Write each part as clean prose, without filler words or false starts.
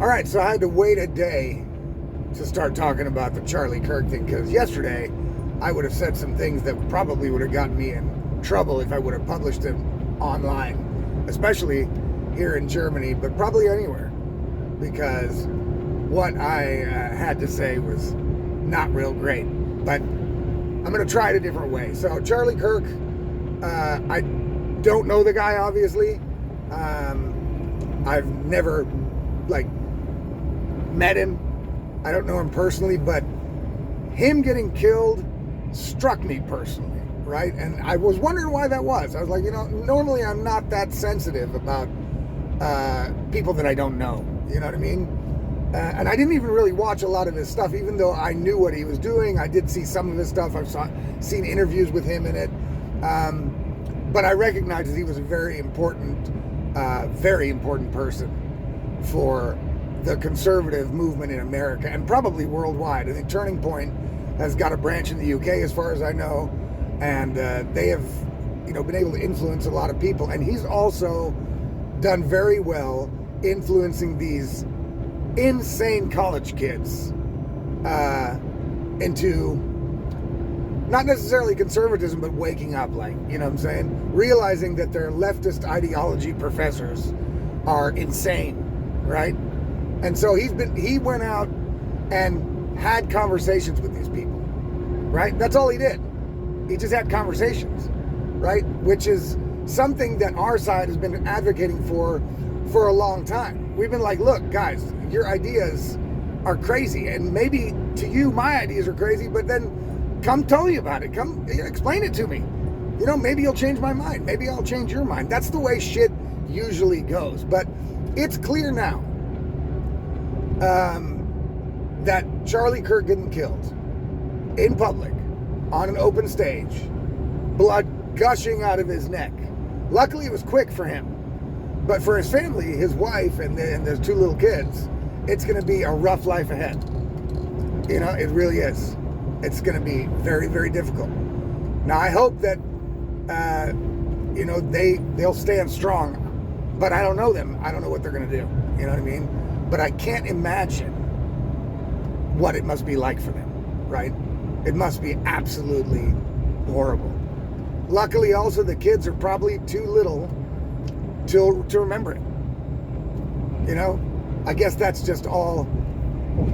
All right, so I had to wait a day to start talking about the Charlie Kirk thing because yesterday I would have said some things that probably would have gotten me in trouble if I would have published them online, especially here in Germany, but probably anywhere, because what I had to say was not real great. But I'm going to try it a different way. So Charlie Kirk, I don't know the guy, obviously. I've never met him. I don't know him personally, but him getting killed struck me personally, right? And I was wondering why that was. I was like, normally I'm not that sensitive about people that I don't know. You know what I mean? And I didn't even really watch a lot of his stuff, even though I knew what he was doing. I did see some of his stuff. I've seen interviews with him in it. But I recognized that he was a very important person for the conservative movement in America and probably worldwide. I think Turning Point has got a branch in the UK, as far as I know, and they have, been able to influence a lot of people. And he's also done very well influencing these insane college kids into not necessarily conservatism, but waking up, realizing that their leftist ideology professors are insane, right? And so he went out and had conversations with these people, right? That's all he did. He just had conversations, right? Which is something that our side has been advocating for a long time. We've been like, look, guys, your ideas are crazy. And maybe to you, my ideas are crazy, but then come tell me about it. Come explain it to me. Maybe you'll change my mind. Maybe I'll change your mind. That's the way shit usually goes. But it's clear now that Charlie Kirk getting killed in public on an open stage, blood gushing out of his neck. Luckily, it was quick for him. But for his family, his wife, and there's two little kids, it's going to be a rough life ahead. It really is. It's going to be very, very difficult. Now, I hope that, they'll stand strong. But I don't know them. I don't know what they're going to do. You know what I mean? But I can't imagine what it must be like for them, right? It must be absolutely horrible. Luckily, also, the kids are probably too little to remember it. I guess that's just all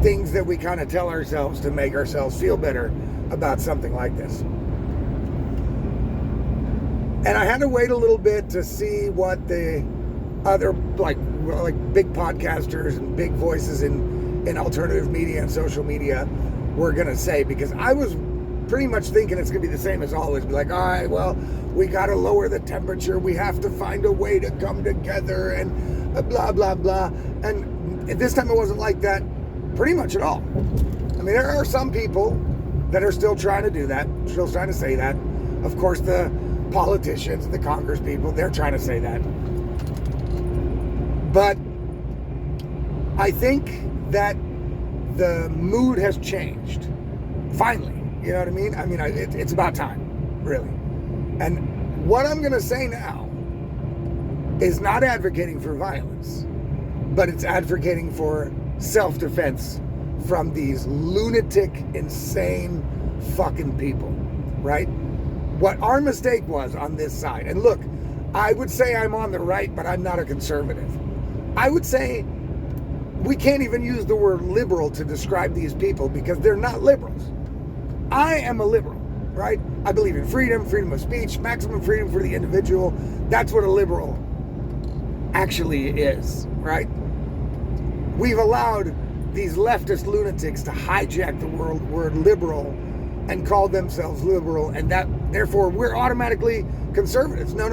things that we kind of tell ourselves to make ourselves feel better about something like this. And I had to wait a little bit to see what the other big podcasters and big voices in alternative media and social media were gonna say, because I was pretty much thinking it's gonna be the same as always. Be like, all right, well, we gotta lower the temperature. We have to find a way to come together and blah, blah, blah. And this time it wasn't like that pretty much at all. I mean, there are some people that are still trying to do that, still trying to say that. Of course, the politicians, the Congress people, they're trying to say that. But I think that the mood has changed. Finally. You know what I mean? I mean, it's about time, really. And what I'm going to say now is not advocating for violence, but it's advocating for self-defense from these lunatic, insane fucking people, right? What our mistake was on this side, and look, I would say I'm on the right, but I'm not a conservative. I would say we can't even use the word liberal to describe these people because they're not liberals. I am a liberal, right? I believe in freedom of speech, maximum freedom for the individual. That's what a liberal actually is, right? We've allowed these leftist lunatics to hijack the word liberal and call themselves liberal, and that therefore we're automatically conservatives. No.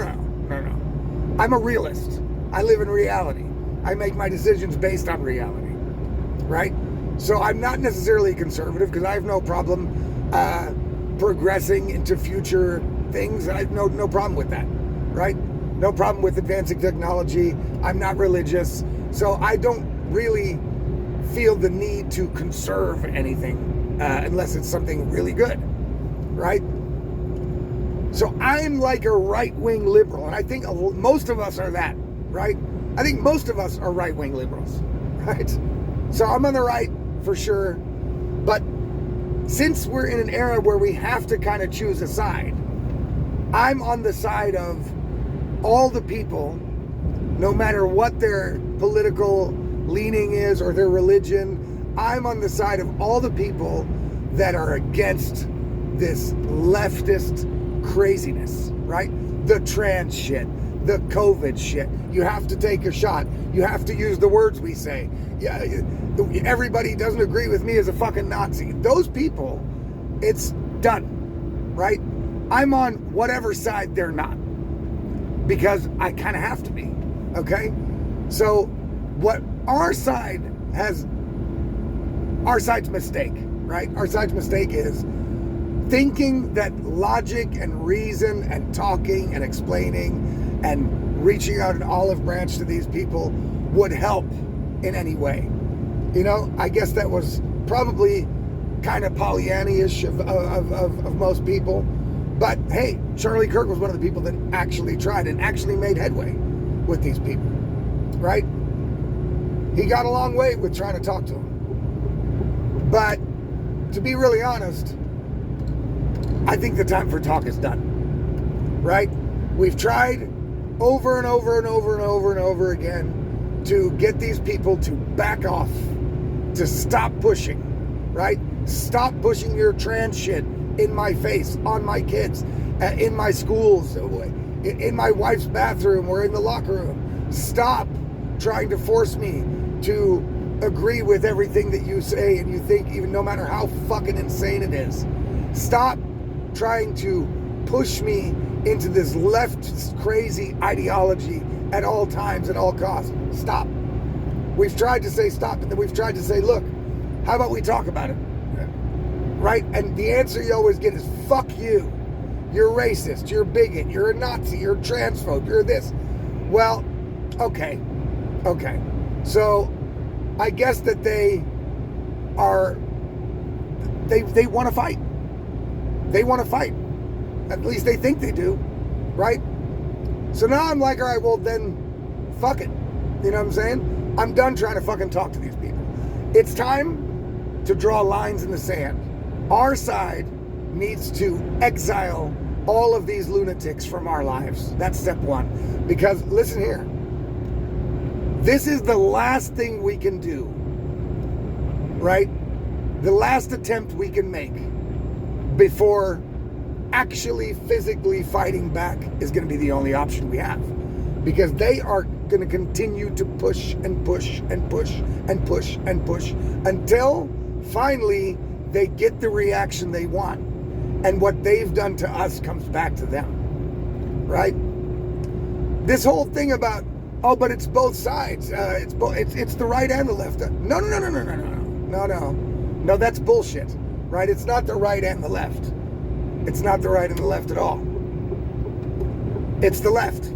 I'm a realist. I live in reality. I make my decisions based on reality, right? So I'm not necessarily conservative because I have no problem progressing into future things. I have no problem with that, right? No problem with advancing technology. I'm not religious, so I don't really feel the need to conserve anything unless it's something really good, right? So I'm like a right-wing liberal, and I think most of us are that, right? I think most of us are right-wing liberals. right? So I'm on the right for sure. But since we're in an era where we have to kind of choose a side, I'm on the side of all the people, no matter what their political leaning is or their religion. I'm on the side of all the people that are against this leftist craziness, right? The trans shit, the COVID shit. You have to take a shot. You have to use the words we say. Yeah, everybody doesn't agree with me as a fucking Nazi. Those people, it's done, right? I'm on whatever side they're not, because I kind of have to be, okay? So what our side's mistake, right? Our side's mistake is thinking that logic and reason and talking and explaining and reaching out an olive branch to these people would help in any way. You know, I guess that was probably kind of Pollyanna-ish of most people. But hey, Charlie Kirk was one of the people that actually tried and actually made headway with these people, right? He got a long way with trying to talk to them. But to be really honest, I think the time for talk is done, right? We've tried over and over and over and over and over again to get these people to back off, to stop pushing, right? Stop pushing your trans shit in my face, on my kids, in my schools, in my wife's bathroom or in the locker room. Stop trying to force me to agree with everything that you say and you think, even no matter how fucking insane it is. Stop trying to push me into this left crazy ideology at all times, at all costs. Stop. We've tried to say stop, and then we've tried to say, look, how about we talk about it? Right? And the answer you always get is, fuck you. You're racist, you're a bigot, you're a Nazi, you're a transphobe, you're this. Well, okay. So I guess that they want to fight. They want to fight. At least they think they do, right? So now I'm like, all right, well then, fuck it. You know what I'm saying? I'm done trying to fucking talk to these people. It's time to draw lines in the sand. Our side needs to exile all of these lunatics from our lives. That's step one. Because listen here, this is the last thing we can do, right? The last attempt we can make before actually physically fighting back is going to be the only option we have, because they are going to continue to push and push and push and push and push until finally they get the reaction they want, and what they've done to us comes back to them, right? This whole thing about, oh, but it's both sides, it's the right and the left. No, that's bullshit. Right? It's not the right and the left. It's not the right and the left at all. It's the left.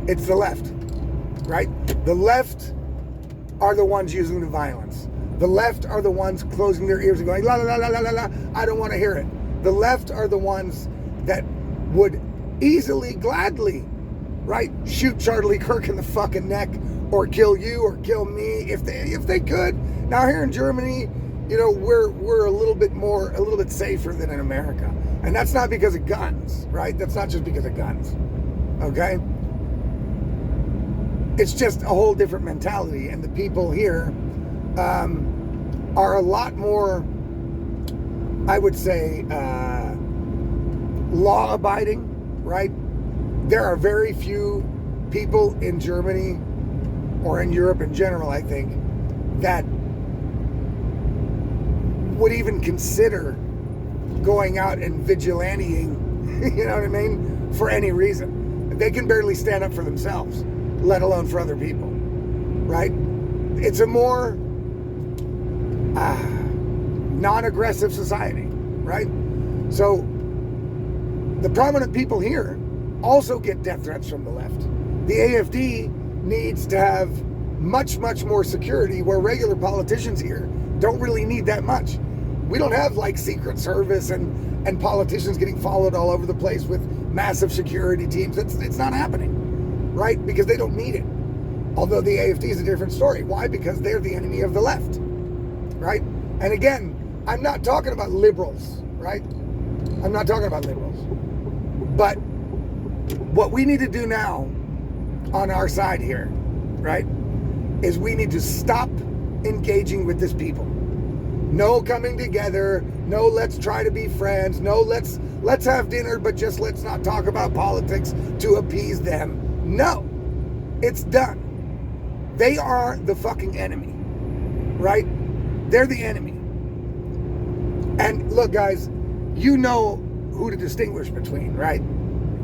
It's the left. Right? The left are the ones using the violence. The left are the ones closing their ears and going, la la la la la la la, I don't want to hear it. The left are the ones that would easily, gladly, right, shoot Charlie Kirk in the fucking neck, or kill you, or kill me if they could. Now here in Germany, you know, we're a little bit safer than in America, and that's not because of guns, right? That's not just because of guns, okay? It's just a whole different mentality, and the people here are a lot more, I would say, law-abiding, right? There are very few people in Germany or in Europe in general, I think, that would even consider going out and vigilanteing, you know what I mean, for any reason. They can barely stand up for themselves, let alone for other people, right? It's a more non-aggressive society, right? So the prominent people here also get death threats from the left. The AfD needs to have much, much more security, where regular politicians here don't really need that much. We don't have like Secret Service and politicians getting followed all over the place with massive security teams. It's not happening, right? Because they don't need it. Although the AFD is a different story. Why? Because they're the enemy of the left, right? And again, I'm not talking about liberals, right? I'm not talking about liberals. But what we need to do now on our side here, right, is we need to stop engaging with this people. No coming together. No, let's try to be friends. No, let's have dinner, but just let's not talk about politics to appease them. No, it's done. They are the fucking enemy, right? They're the enemy. And look, guys, you know who to distinguish between, right?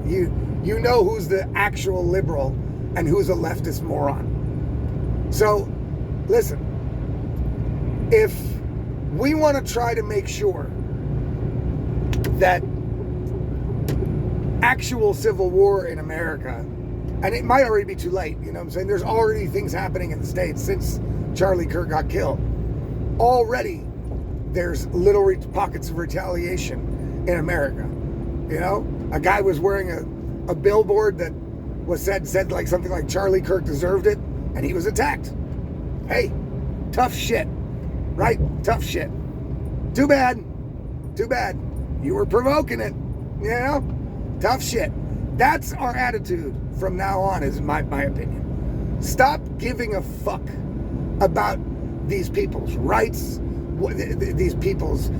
You know who's the actual liberal and who's a leftist moron. So, listen, if we want to try to make sure that actual civil war in America, and it might already be too late, you know what I'm saying? There's already things happening in the States since Charlie Kirk got killed. Already, there's little pockets of retaliation in America. You know, a guy was wearing a billboard that was said like something like Charlie Kirk deserved it, and he was attacked. Hey, tough shit, right? Tough shit. Too bad. You were provoking it, you know? Tough shit. That's our attitude from now on, is my opinion. Stop giving a fuck about these people's rights, these people's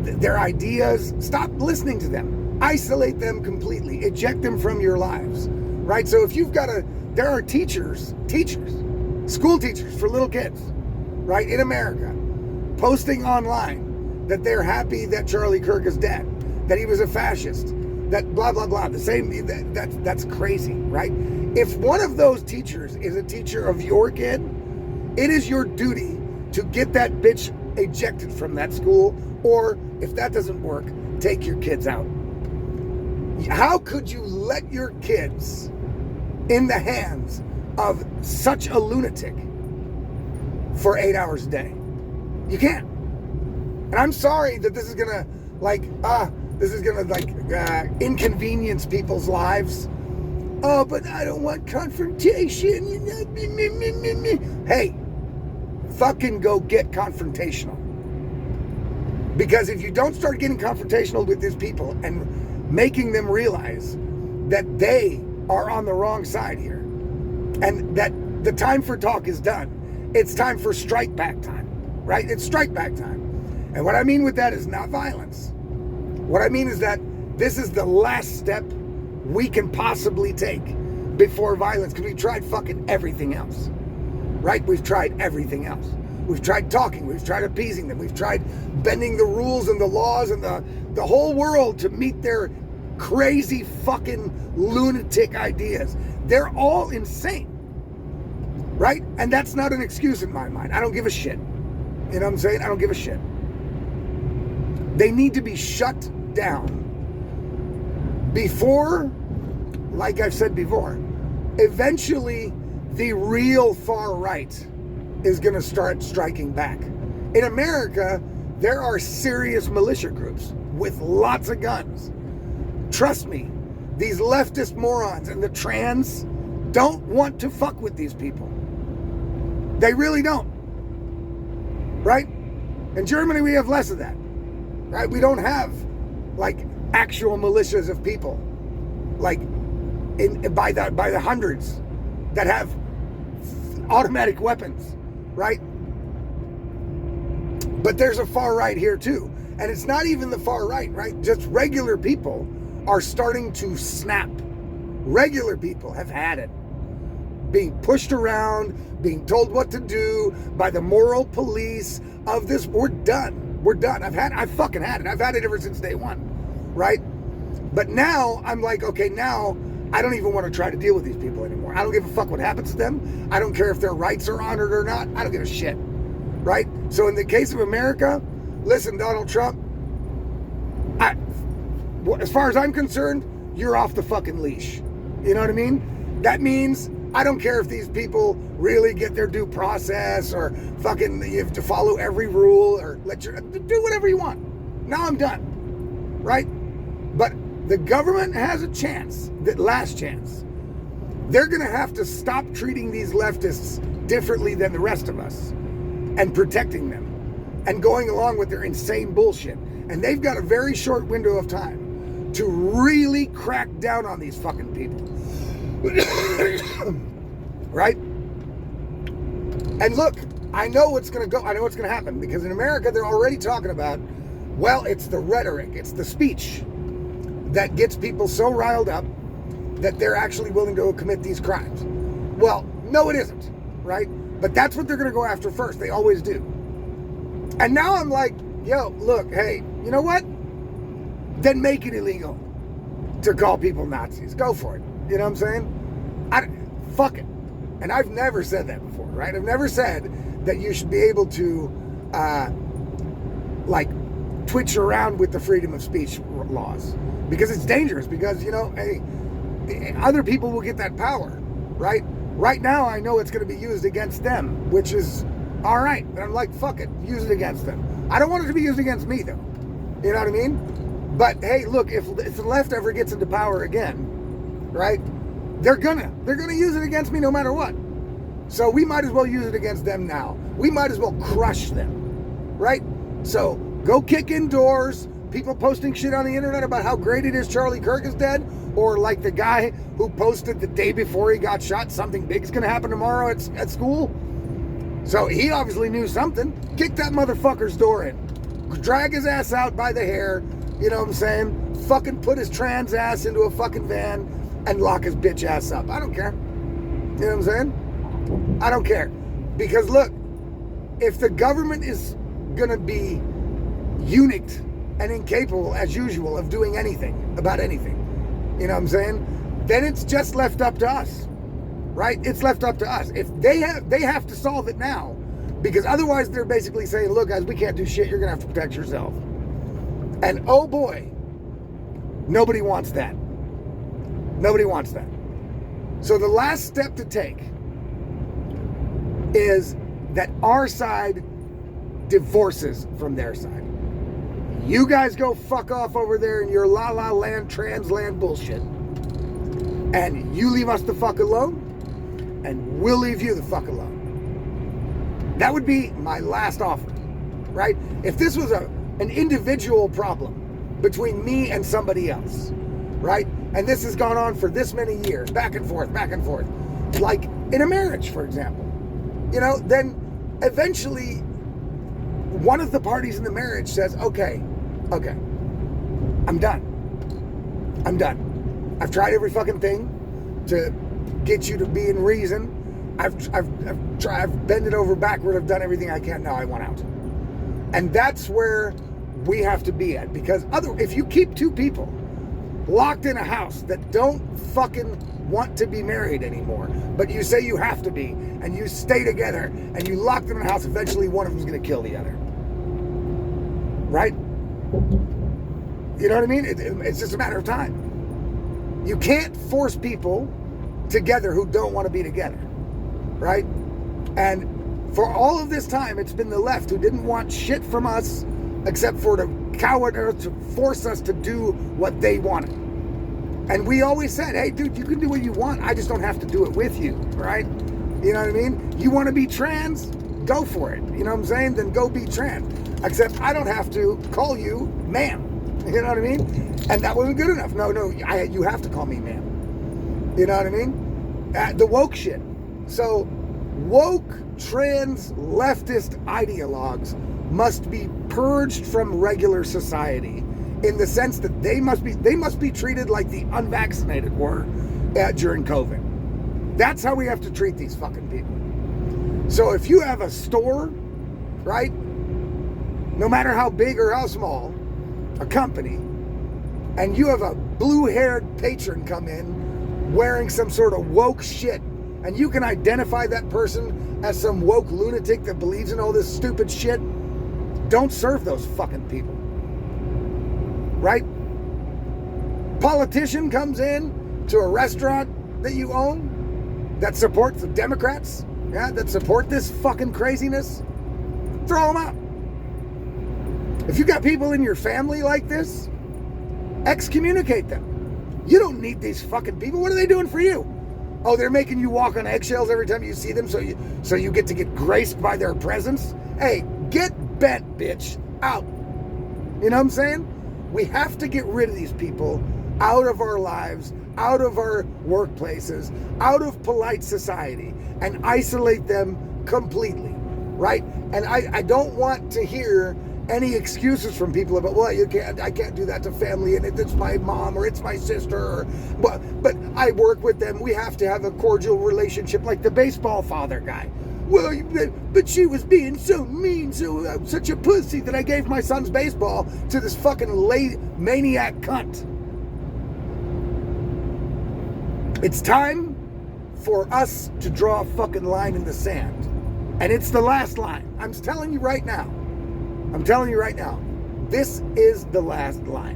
their ideas. Stop listening to them. Isolate them completely. Eject them from your lives, right? So if you've got there are teachers, school teachers for little kids, right, in America, posting online that they're happy that Charlie Kirk is dead, that he was a fascist, that blah, blah, blah. The same, that's crazy, right? If one of those teachers is a teacher of your kid, it is your duty to get that bitch ejected from that school, or if that doesn't work, take your kids out. How could you let your kids in the hands of such a lunatic for 8 hours a day? You can't. And I'm sorry that this is gonna inconvenience people's lives. Oh, but I don't want confrontation. Hey, fucking go get confrontational. Because if you don't start getting confrontational with these people and making them realize that they are on the wrong side here, and that the time for talk is done, it's time for strike back time, right? It's strike back time. And what I mean with that is not violence. What I mean is that this is the last step we can possibly take before violence, because we've tried fucking everything else, right? We've tried everything else. We've tried talking, we've tried appeasing them, we've tried bending the rules and the laws and the whole world to meet their crazy fucking lunatic ideas. They're all insane, right? And that's not an excuse in my mind. I don't give a shit. You know what I'm saying? I don't give a shit. They need to be shut down before, like I've said before, eventually the real far right is going to start striking back. In America, there are serious militia groups with lots of guns. Trust me, these leftist morons and the trans don't want to fuck with these people. They really don't. Right? In Germany, we have less of that. Right? We don't have like actual militias of people, like by the hundreds, that have automatic weapons, right? But there's a far right here too, and it's not even the far right, right? Just regular people are starting to snap. Regular people have had it, being pushed around, being told what to do by the moral police of this. We're done. We're done. I've fucking had it. I've had it ever since day one, right? But now I'm like, okay, now I don't even want to try to deal with these people anymore. I don't give a fuck what happens to them. I don't care if their rights are honored or not. I don't give a shit, right? So in the case of America, listen, Donald Trump, as far as I'm concerned, you're off the fucking leash. You know what I mean? That means I don't care if these people really get their due process, or fucking you have to follow every rule, or do whatever you want. Now I'm done, right? But the government has a chance, that last chance, they're going to have to stop treating these leftists differently than the rest of us and protecting them and going along with their insane bullshit. And they've got a very short window of time to really crack down on these fucking people. Right? And look, I know what's going to go. I know what's going to happen, because in America, they're already talking about, well, it's the rhetoric, it's the speech that gets people so riled up that they're actually willing to commit these crimes. Well, no, it isn't, right? But that's what they're going to go after first. They always do. And now I'm like, yo, look, hey, you know what? Then make it illegal to call people Nazis. Go for it. You know what I'm saying? Fuck it. And I've never said that before, right? I've never said that you should be able to, like, twitch around with the freedom of speech laws, because it's dangerous, because, you know, hey, other people will get that power, right? Right now, I know it's going to be used against them, which is all right. And I'm like, fuck it, use it against them. I don't want it to be used against me, though. You know what I mean? But hey, look, if the left ever gets into power again, right? They're gonna use it against me no matter what. So we might as well use it against them now. We might as well crush them, right? So go kick in doors. People posting shit on the internet about how great it is Charlie Kirk is dead, or like the guy who posted the day before he got shot, something big's gonna happen tomorrow at school. So he obviously knew something. Kick that motherfucker's door in. Drag his ass out by the hair, you know what I'm saying? Fucking put his trans ass into a fucking van and lock his bitch ass up. I don't care. You know what I'm saying? I don't care. Because look, if the government is gonna be eunuched and incapable, as usual, of doing anything about anything, you know what I'm saying? Then it's just left up to us, right? It's left up to us. If they have to solve it now, because otherwise they're basically saying, look, guys, we can't do shit. You're gonna have to protect yourself. And oh boy, nobody wants that. Nobody wants that. So the last step to take is that our side divorces from their side. You guys go fuck off over there in your la la land, trans land bullshit. And you leave us the fuck alone, and we'll leave you the fuck alone. That would be my last offer, right? If this was an individual problem between me and somebody else, right? And this has gone on for this many years, back and forth, like in a marriage, for example, you know, then eventually one of the parties in the marriage says, okay, I'm done. I've tried every fucking thing to get you to be in reason. I've bent it over backward. I've done everything I can. Now I want out. And that's where we have to be at, because if you keep two people locked in a house that don't fucking want to be married anymore, but you say you have to be, and you stay together, and you lock them in a house, eventually one of them's going to kill the other. Right? You know what I mean? It's just a matter of time. You can't force people together who don't want to be together. Right? And for all of this time, it's been the left who didn't want shit from us except for to cower to force us to do what they wanted. And we always said, hey, dude, you can do what you want. I just don't have to do it with you, right? You know what I mean? You want to be trans? Go for it. You know what I'm saying? Then go be trans. Except I don't have to call you ma'am. You know what I mean? And that wasn't good enough. No, you have to call me ma'am. You know what I mean? The woke shit. So woke, trans, leftist ideologues must be purged from regular society, in the sense that they must be treated like the unvaccinated were during COVID. That's how we have to treat these fucking people. So if you have a store, right, no matter how big or how small, a company, and you have a blue-haired patron come in wearing some sort of woke shit, and you can identify that person as some woke lunatic that believes in all this stupid shit, don't serve those fucking people. Right? Politician comes in to a restaurant that you own that supports the Democrats, yeah, that support this fucking craziness, throw them out. If you got people in your family like this, excommunicate them. You don't need these fucking people. What are they doing for you? Oh, they're making you walk on eggshells every time you see them, so you get to get graced by their presence. Hey, get bent, bitch. Out. You know what I'm saying? We have to get rid of these people out of our lives, out of our workplaces, out of polite society, and isolate them completely, right? And I don't want to hear any excuses from people about, well, I can't do that to family, and it's my mom or it's my sister, but I work with them. We have to have a cordial relationship, like the baseball father guy. Well, but she was being so mean, such a pussy that I gave my son's baseball to this fucking maniac cunt. It's time for us to draw a fucking line in the sand. And it's the last line. I'm telling you right now. This is the last line.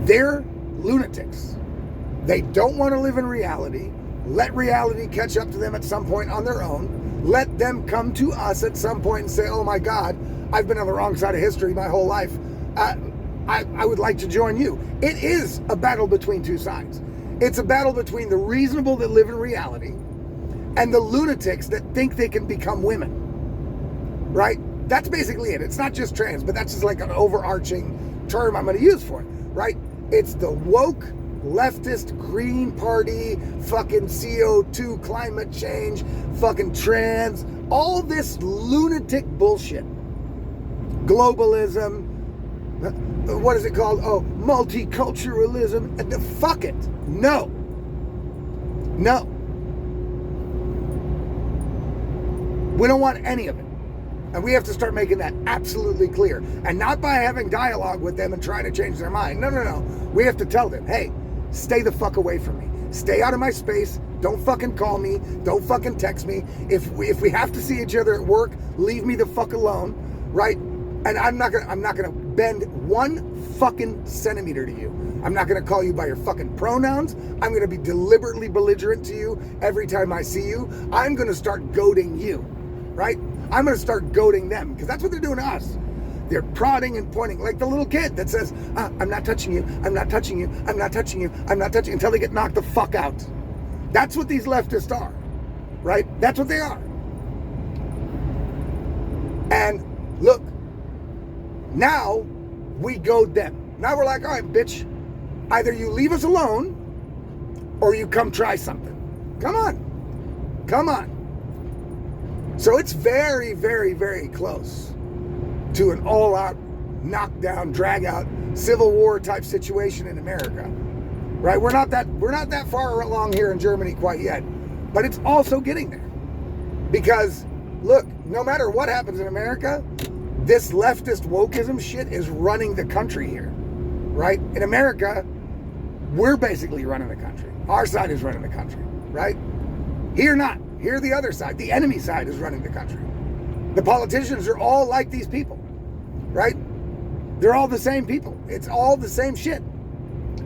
They're lunatics. They don't want to live in reality. Let reality catch up to them at some point on their own. Let them come to us at some point and say, oh my God, I've been on the wrong side of history my whole life. I would like to join you. It is a battle between two sides. It's a battle between the reasonable that live in reality and the lunatics that think they can become women. Right? That's basically it. It's not just trans, but that's just like an overarching term I'm going to use for it. Right? It's the woke, leftist, Green Party, fucking CO2, climate change, fucking trans, all this lunatic bullshit. Globalism, what is it called? Oh, multiculturalism. Fuck it. No. We don't want any of it. And we have to start making that absolutely clear. And not by having dialogue with them and trying to change their mind. No. We have to tell them, hey, stay the fuck away from me. Stay out of my space. Don't fucking call me. Don't fucking text me. If we have to see each other at work, leave me the fuck alone. Right? And I'm not gonna bend one fucking centimeter to you. I'm not gonna call you by your fucking pronouns. I'm gonna be deliberately belligerent to you every time I see you. I'm gonna start goading you, right? I'm gonna start goading them, because that's what they're doing to us. They're prodding and pointing, like the little kid that says, I'm not touching you, I'm not touching you, I'm not touching you, I'm not touching you, until they get knocked the fuck out. That's what these leftists are, right? That's what they are. And look, now we goad them. Now we're like, all right, bitch, either you leave us alone or you come try something. Come on. So it's very, very, very close to an all-out, knockdown, drag-out, Civil War type situation in America, right? We're not that far along here in Germany quite yet, but it's also getting there. Because look, no matter what happens in America, this leftist wokeism shit is running the country here, right? In America, we're basically running the country. Our side is running the country, right? Here not. Here the other side, the enemy side, is running the country. The politicians are all like these people, right? They're all the same people. It's all the same shit.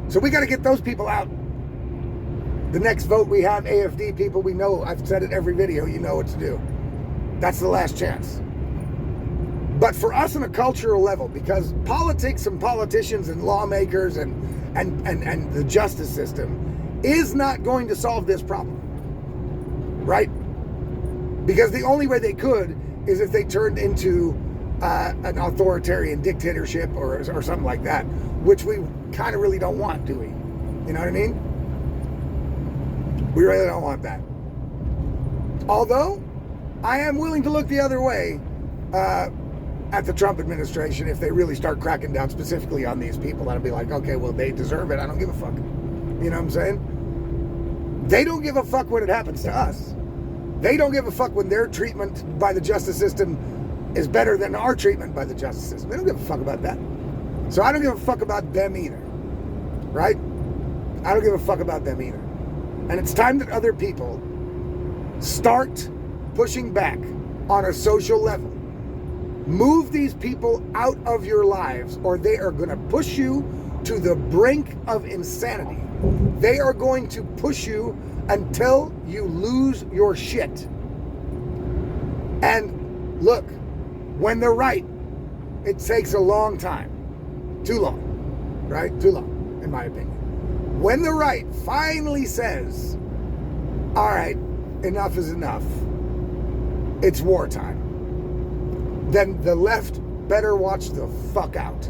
So we got to get those people out. The next vote we have, AFD people, we know, I've said it every video, you know what to do. That's the last chance. But for us on a cultural level, because politics and politicians and lawmakers and the justice system is not going to solve this problem, right? Because the only way they could is if they turned into an authoritarian dictatorship or something like that, which we kind of really don't want, do we? You know what I mean? We really don't want that. Although, I am willing to look the other way at the Trump administration if they really start cracking down specifically on these people. I'd be like, okay, well, they deserve it. I don't give a fuck. You know what I'm saying? They don't give a fuck when it happens to us. They don't give a fuck when their treatment by the justice system is better than our treatment by the justice system. They don't give a fuck about that. So I don't give a fuck about them either. Right? I don't give a fuck about them either. And it's time that other people start pushing back on a social level. Move these people out of your lives, or they are going to push you to the brink of insanity. They are going to push you until you lose your shit. And look, when they're right, it takes a long time. Too long, right? Too long, in my opinion. when the right finally says, all right, enough is enough, it's wartime, then the left better watch the fuck out,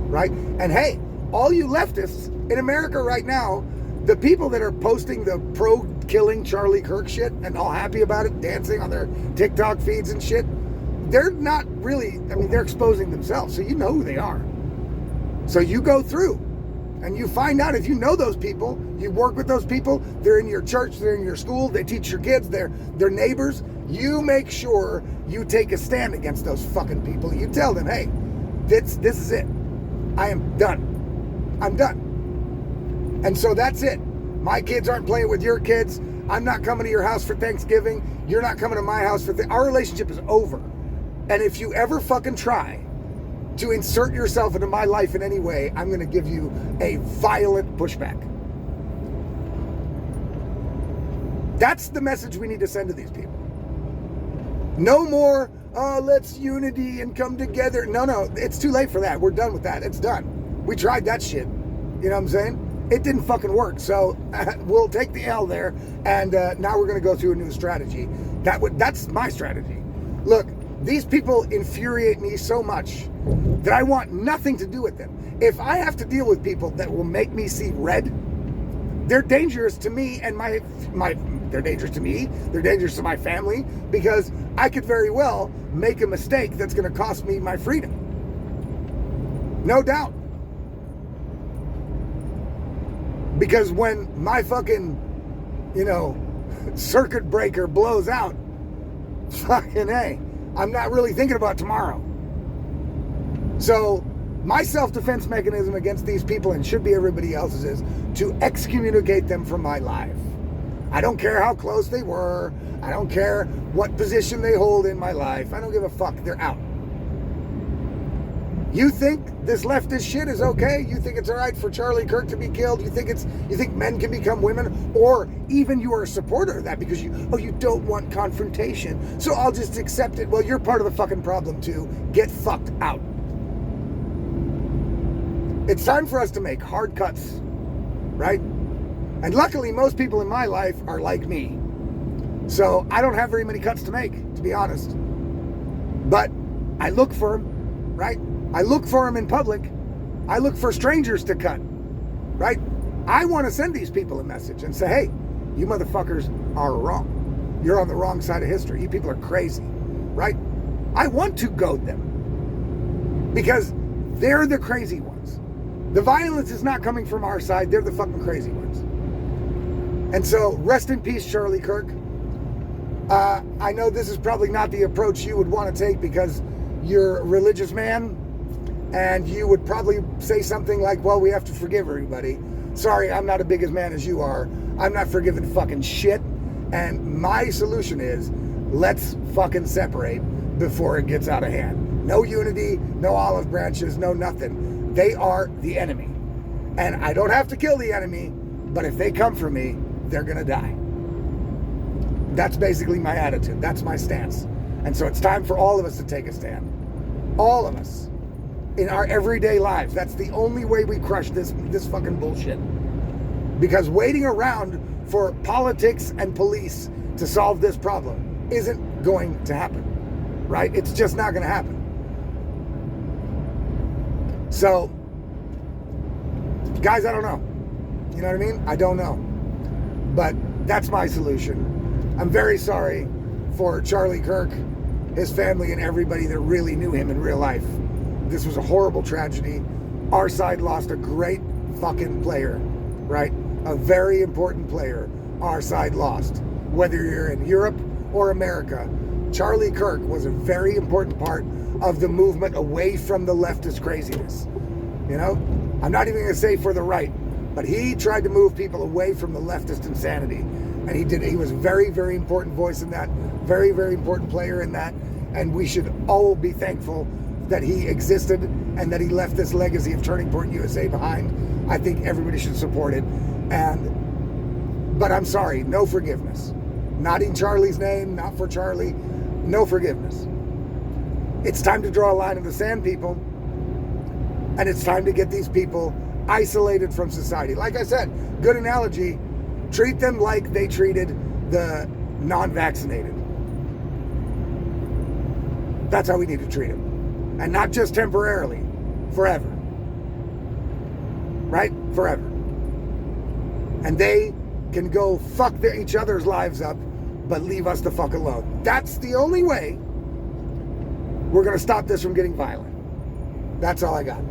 right? And hey, all you leftists in America right now, the people that are posting the pro-killing Charlie Kirk shit and all happy about it, dancing on their TikTok feeds and shit, they're not really, I mean, they're exposing themselves, so you know who they are. So you go through and you find out if you know those people, you work with those people, they're in your church, they're in your school, they teach your kids, they're neighbors. You make sure you take a stand against those fucking people. You tell them, hey, this is it. I am done. I'm done. And so that's it. My kids aren't playing with your kids. I'm not coming to your house for Thanksgiving. You're not coming to my house for our relationship is over. And if you ever fucking try to insert yourself into my life in any way, I'm going to give you a violent pushback. That's the message we need to send to these people. No more, oh, let's unity and come together. No, it's too late for that. We're done with that. It's done. We tried that shit. You know what I'm saying? It didn't fucking work. So we'll take the L there. And now we're going to go through a new strategy. That's my strategy. Look, these people infuriate me so much that I want nothing to do with them. If I have to deal with people that will make me see red, they're dangerous to me and they're dangerous to me, they're dangerous to my family, because I could very well make a mistake that's going to cost me my freedom. No doubt. Because when my fucking, circuit breaker blows out, fucking hey, I'm not really thinking about tomorrow. So my self-defense mechanism against these people, and should be everybody else's, is to excommunicate them from my life. I don't care how close they were. I don't care what position they hold in my life. I don't give a fuck. They're out. You think this leftist shit is okay? You think it's all right for Charlie Kirk to be killed? You think men can become women? Or even you are a supporter of that because you don't want confrontation, so I'll just accept it. Well, you're part of the fucking problem too. Get fucked out. It's time for us to make hard cuts, right? And luckily, most people in my life are like me. So I don't have very many cuts to make, to be honest. But I look for them, right? I look for them in public. I look for strangers to cut, right? I want to send these people a message and say, hey, you motherfuckers are wrong. You're on the wrong side of history. You people are crazy, right? I want to goad them because they're the crazy ones. The violence is not coming from our side. They're the fucking crazy ones. And so, rest in peace, Charlie Kirk. I know this is probably not the approach you would want to take because you're a religious man, and you would probably say something like, well, we have to forgive everybody. Sorry, I'm not as big a man as you are. I'm not forgiving fucking shit. And my solution is, let's fucking separate before it gets out of hand. No unity, no olive branches, no nothing. They are the enemy. And I don't have to kill the enemy, but if they come for me, they're gonna die. That's basically my attitude. That's my stance. And so it's time for all of us to take a stand. All of us. In our everyday lives. That's the only way we crush this fucking bullshit. Because waiting around for politics and police to solve this problem isn't going to happen. Right? It's just not going to happen. So, guys, I don't know. You know what I mean? I don't know. But that's my solution. I'm very sorry for Charlie Kirk, his family, and everybody that really knew him in real life. This was a horrible tragedy. Our side lost a great fucking player, right? A very important player. Our side lost. Whether you're in Europe or America, Charlie Kirk was a very important part of the movement away from the leftist craziness. You know? I'm not even going to say for the right, but he tried to move people away from the leftist insanity. And he did. He was a very, very important voice in that. Very, very important player in that. And we should all be thankful that he existed and that he left this legacy of Turning Point USA behind. I think everybody should support it. But I'm sorry, no forgiveness. Not in Charlie's name, not for Charlie. No forgiveness. It's time to draw a line in the sand, people. And it's time to get these people isolated from society. Like I said, good analogy, treat them like they treated the non-vaccinated. That's how we need to treat them. And not just temporarily, forever. Right? Forever. And they can go fuck each other's lives up, but leave us the fuck alone. That's the only way we're going to stop this from getting violent. That's all I got.